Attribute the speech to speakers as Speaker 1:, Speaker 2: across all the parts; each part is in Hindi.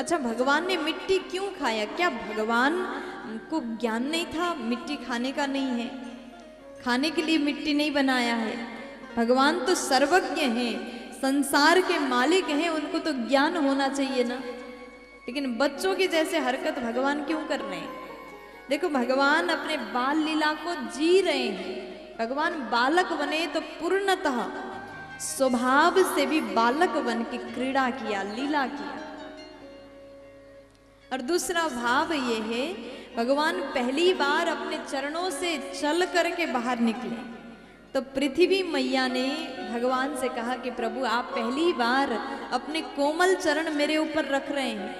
Speaker 1: अच्छा, भगवान ने मिट्टी क्यों खाया? क्या भगवान को ज्ञान नहीं था मिट्टी खाने का? नहीं है, खाने के लिए मिट्टी नहीं बनाया है। भगवान तो सर्वज्ञ हैं, संसार के मालिक हैं, उनको तो ज्ञान होना चाहिए ना। लेकिन बच्चों की जैसे हरकत भगवान क्यों कर रहे हैं? देखो, भगवान अपने बाल लीला को जी रहे हैं। भगवान बालक बने तो पूर्णतः स्वभाव से भी बालक बन के क्रीड़ा किया, लीला किया। और दूसरा भाव ये है, भगवान पहली बार अपने चरणों से चल करके बाहर निकले तो पृथ्वी मैया ने भगवान से कहा कि प्रभु, आप पहली बार अपने कोमल चरण मेरे ऊपर रख रहे हैं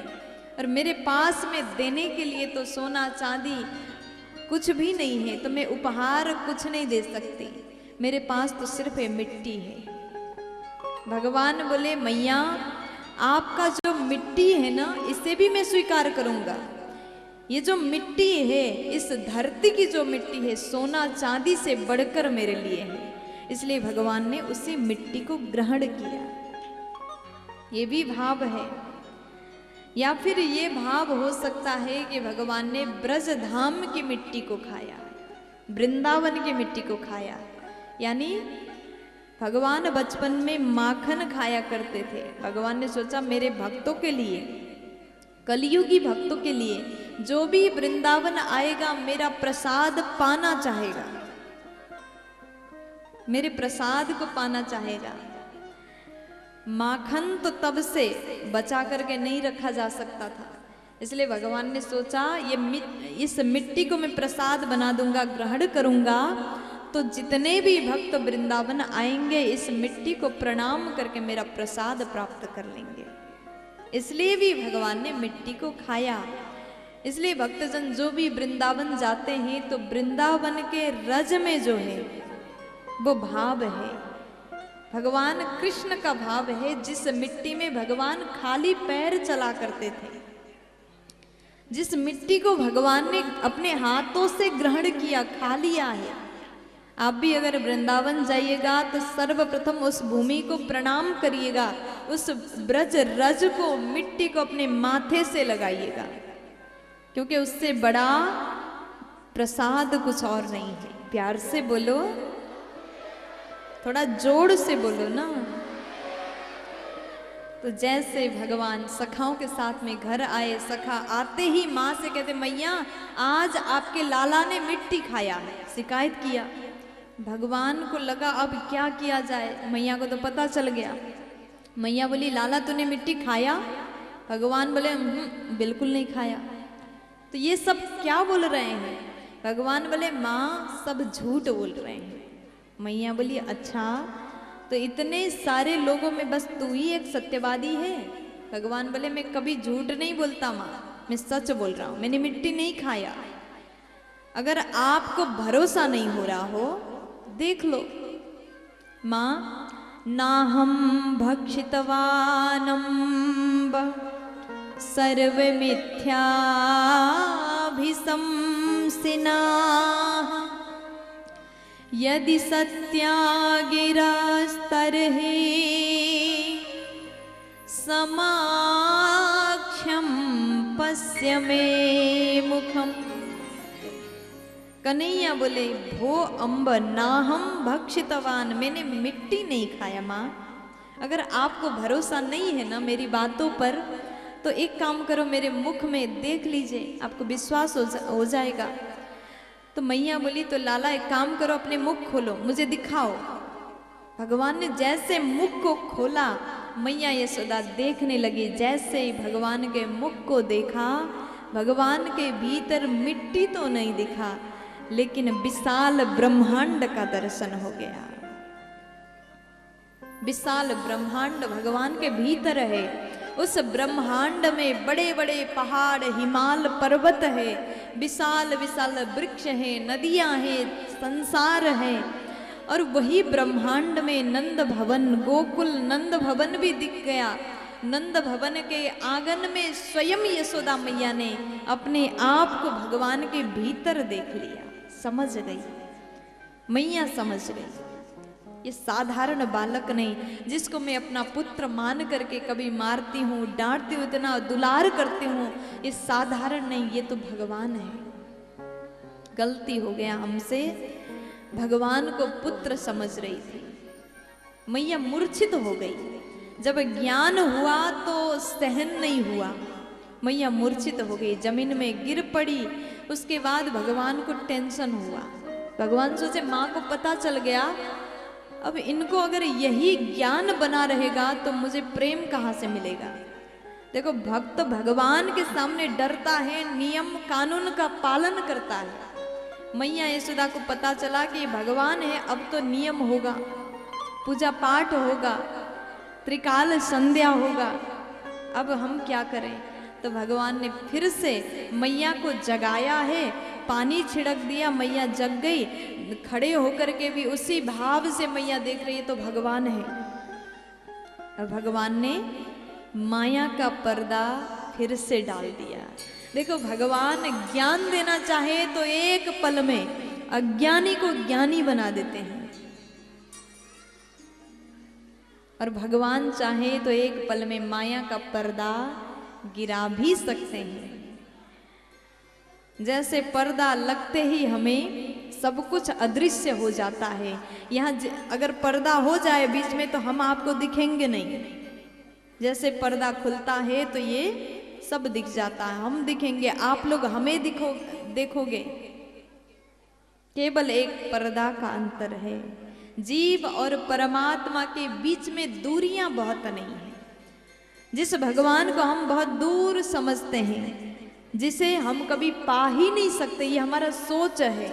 Speaker 1: और मेरे पास में देने के लिए तो सोना चांदी कुछ भी नहीं है, तो मैं उपहार कुछ नहीं दे सकती, मेरे पास तो सिर्फ ये मिट्टी है। भगवान बोले, मैया आपका जो मिट्टी है ना, इसे भी मैं स्वीकार करूंगा। ये जो मिट्टी है, इस धरती की जो मिट्टी है, सोना चांदी से बढ़कर मेरे लिए है, इसलिए भगवान ने उसी मिट्टी को ग्रहण किया। ये भी भाव है। या फिर ये भाव हो सकता है कि भगवान ने ब्रज धाम की मिट्टी को खाया, वृंदावन की मिट्टी को खाया। यानी भगवान बचपन में माखन खाया करते थे। भगवान ने सोचा मेरे भक्तों के लिए, कलियुगी भक्तों के लिए, जो भी वृंदावन आएगा मेरा प्रसाद पाना चाहेगा, मेरे प्रसाद को पाना चाहेगा। माखन तो तब से बचा करके नहीं रखा जा सकता था, इसलिए भगवान ने सोचा इस मिट्टी को मैं प्रसाद बना दूंगा, ग्रहण करूंगा, तो जितने भी भक्त वृंदावन आएंगे इस मिट्टी को प्रणाम करके मेरा प्रसाद प्राप्त कर लेंगे। इसलिए भी भगवान ने मिट्टी को खाया। इसलिए भक्तजन जो भी वृंदावन जाते हैं तो वृंदावन के रज में जो है वो भाव है, भगवान कृष्ण का भाव है। जिस मिट्टी में भगवान खाली पैर चला करते थे, जिस मिट्टी को भगवान ने अपने हाथों से ग्रहण किया, खा लिया है। आप भी अगर वृंदावन जाइएगा तो सर्वप्रथम उस भूमि को प्रणाम करिएगा, उस ब्रज रज को, मिट्टी को अपने माथे से लगाइएगा, क्योंकि उससे बड़ा प्रसाद कुछ और नहीं है। प्यार से बोलो, थोड़ा जोर से बोलो ना। तो जैसे भगवान सखाओं के साथ में घर आए, सखा आते ही माँ से कहते, मैया आज आपके लाला ने मिट्टी खाया है, शिकायत किया। भगवान को लगा अब क्या किया जाए, मैया को तो पता चल गया। मैया बोली, लाला तूने मिट्टी खाया? भगवान बोले, बिल्कुल नहीं खाया। तो ये सब क्या बोल रहे हैं? भगवान बोले, माँ सब झूठ बोल रहे हैं। मैया बोली, अच्छा, तो इतने सारे लोगों में बस तू ही एक सत्यवादी है? भगवान बोले, मैं कभी झूठ नहीं बोलता माँ, मैं सच बोल रहा हूँ, मैंने मिट्टी नहीं खाया। अगर आपको भरोसा नहीं हो रहा हो देख लो। माँ, नाहं भक्षितवानम्ब सर्वमिथ्याभिशंसिनाः यदि सत्या गिरास्तर्हि समाक्ष्यं पश्य मे मुखम्। कन्हैया बोले, भो अम्ब नाहम भक्षितवान, मैंने मिट्टी नहीं खाया। माँ, अगर आपको भरोसा नहीं है ना मेरी बातों पर, तो एक काम करो, मेरे मुख में देख लीजिए, आपको विश्वास हो जाएगा। तो मैया बोली, तो लाला एक काम करो, अपने मुख खोलो, मुझे दिखाओ। भगवान ने जैसे मुख को खोला, मैया यशोदा देखने लगी। जैसे ही भगवान के मुख को देखा, भगवान के भीतर मिट्टी तो नहीं दिखा, लेकिन विशाल ब्रह्मांड का दर्शन हो गया। विशाल ब्रह्मांड भगवान के भीतर है। उस ब्रह्मांड में बड़े बड़े पहाड़, हिमाल पर्वत है, विशाल विशाल वृक्ष है, नदियां हैं, संसार है। और वही ब्रह्मांड में नंद भवन, गोकुल नंद भवन भी दिख गया। नंद भवन के आंगन में स्वयं यशोदा मैया ने अपने आप को भगवान के भीतर देख लिया। समझ गई मैया, समझ गई। ये साधारण बालक नहीं, जिसको मैं अपना पुत्र मान करके कभी मारती हूँ, डांटती हूँ, इतना दुलार करती हूँ, ये साधारण नहीं, ये तो भगवान है। गलती हो गया हमसे, भगवान को पुत्र समझ रही थी। मैया मूर्छित हो गई। जब ज्ञान हुआ तो सहन नहीं हुआ, मैया मूर्छित हो गई, जमीन में गिर पड़ी। उसके बाद भगवान को टेंशन हुआ। भगवान सोचे माँ को पता चल गया, अब इनको अगर यही ज्ञान बना रहेगा तो मुझे प्रेम कहाँ से मिलेगा। देखो भक्त भगवान के सामने डरता है, नियम कानून का पालन करता है। मैया यशोदा को पता चला कि भगवान है, अब तो नियम होगा, पूजा पाठ होगा, त्रिकाल संध्या होगा, अब हम क्या करें। तो भगवान ने फिर से मैया को जगाया है, पानी छिड़क दिया, मैया जग गई। खड़े होकर के भी उसी भाव से मैया देख रही है, तो भगवान है। और भगवान ने माया का पर्दा फिर से डाल दिया। देखो भगवान ज्ञान देना चाहे तो एक पल में अज्ञानी को ज्ञानी बना देते हैं, और भगवान चाहे तो एक पल में माया का पर्दा गिरा भी सकते हैं। जैसे पर्दा लगते ही हमें सब कुछ अदृश्य हो जाता है। यहाँ अगर पर्दा हो जाए बीच में तो हम आपको दिखेंगे नहीं। जैसे पर्दा खुलता है तो ये सब दिख जाता है, हम दिखेंगे, आप लोग हमें देखोगे। केवल एक पर्दा का अंतर है। जीव और परमात्मा के बीच में दूरियां बहुत नहीं है। जिस भगवान को हम बहुत दूर समझते हैं, जिसे हम कभी पा ही नहीं सकते, ये हमारा सोच है,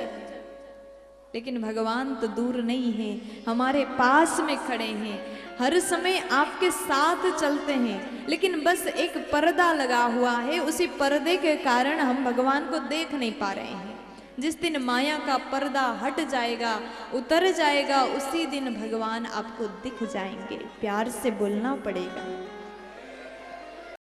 Speaker 1: लेकिन भगवान तो दूर नहीं है, हमारे पास में खड़े हैं, हर समय आपके साथ चलते हैं, लेकिन बस एक पर्दा लगा हुआ है। उसी पर्दे के कारण हम भगवान को देख नहीं पा रहे हैं। जिस दिन माया का पर्दा हट जाएगा, उतर जाएगा, उसी दिन भगवान आपको दिख जाएंगे। प्यार से बोलना पड़ेगा।